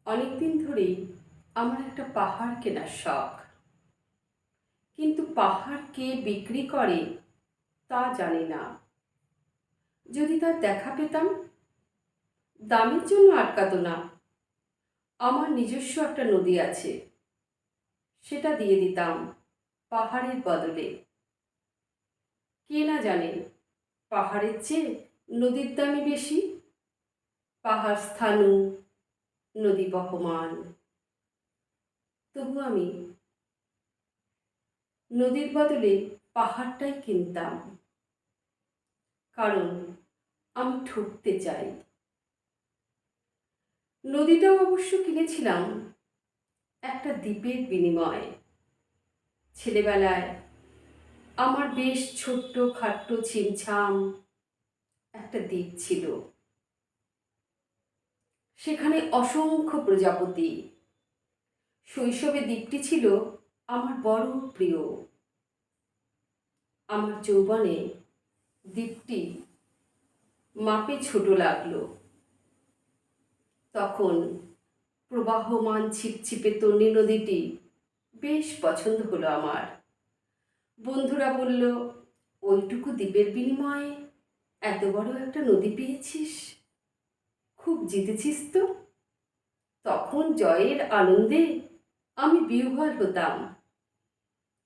অনেকদিন ধরেই আমার একটা পাহাড় কেনার শখ, কিন্তু পাহাড় কে বিক্রি করে তা জানি না। যদি তার দেখা পেতাম, দামের জন্য আটকাতো না। আমার নিজস্ব একটা নদী আছে, সেটা দিয়ে দিতাম পাহাড়ের বদলে। কে না জানে পাহাড়ের চেয়ে নদীর দামই বেশি। পাহাড় স্থানু, নদী বহমান। তবু আমি নদীর বদলে পাহাড়টাই কিনতাম, কারণ আমি ঠকতে চাই। নদীটাও অবশ্য কিনেছিলাম একটা দ্বীপের বিনিময়ে। ছেলেবেলায় আমার বেশ ছোট্ট খাট্ট ছিমছাম একটা দ্বীপ ছিল। সেখানে অসংখ্য প্রজাপতি। শৈশবে দ্বীপটি ছিল আমার বড় প্রিয়। আমার যৌবনে দ্বীপটি মাপে ছোট লাগলো। তখন প্রবাহমান ছিপছিপে তন্বী নদীটি বেশ পছন্দ হলো আমার। বন্ধুরা বলল, ওইটুকু দ্বীপের বিনিময়ে এত বড় একটা নদী পেয়েছিস, খুব জিতেছিস তো। তখন জয়ের আনন্দে আমি বিহ্বল হতাম।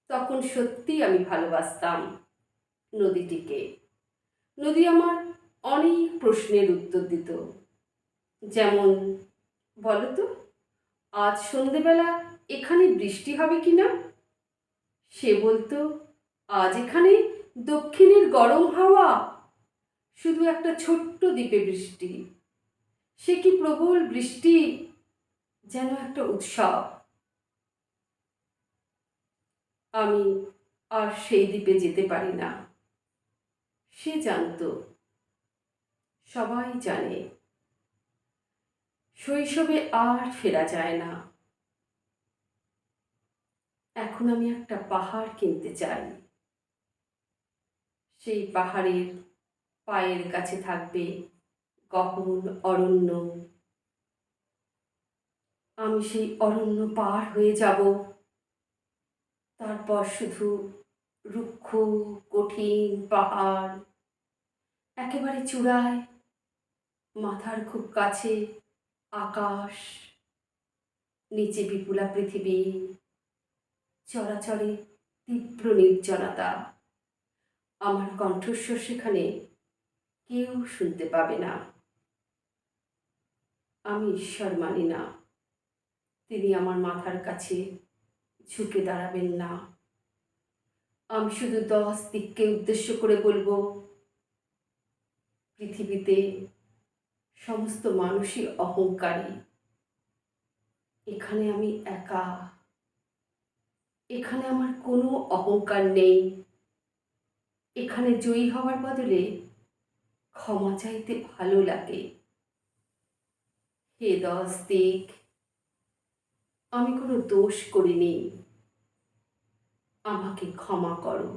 তখন সত্যি আমি ভালোবাসতাম নদীটিকে। নদী আমার অনেক প্রশ্নের উত্তর দিত। যেমন, বলো তো, আজ সন্ধেবেলা এখানে বৃষ্টি হবে কি না? সে বলতো, আজ এখানে দক্ষিণের গরম হাওয়া, শুধু একটা ছোট্ট দ্বীপে বৃষ্টি। সে কি প্রবল বৃষ্টি, যেন একটা উৎসব। আমি আর সেই দ্বীপে যেতে পারি না। সে জানতো, সবাই জানে, শৈশবে আর ফেরা যায় না। এখন আমি একটা পাহাড় কিনতে চাই। সেই পাহাড়ের পায়ের কাছে থাকবে গহন অরণ্য। আমি সেই অরণ্য পার হয়ে যাব। তারপর শুধু রুক্ষ কঠিন পাহাড়, একেবারে চূড়ায় মাথার খুব কাছে আকাশ, নিচে বিপুলা পৃথিবী, চরাচরে তীব্র নির্জনতা। আমার কণ্ঠস্বর সেখানে কেউ শুনতে পাবে না। আমি ঈশ্বর মানি না, তিনি আমার মাথার কাছে ঝুঁকে দাঁড়াবেন না। আমি শুধু 10 দিককে উদ্দেশ্য করে বলবো, পৃথিবীতে সমস্ত মানুষই অহংকারী। এখানে আমি একা। এখানে আমার কোনো অহংকার নেই। এখানে জয়ী হওয়ার বদলে ক্ষমা চাইতে ভালো লাগে। হে 10 দিক, আমি কোনো দোষ করিনি, আমাকে ক্ষমা করো।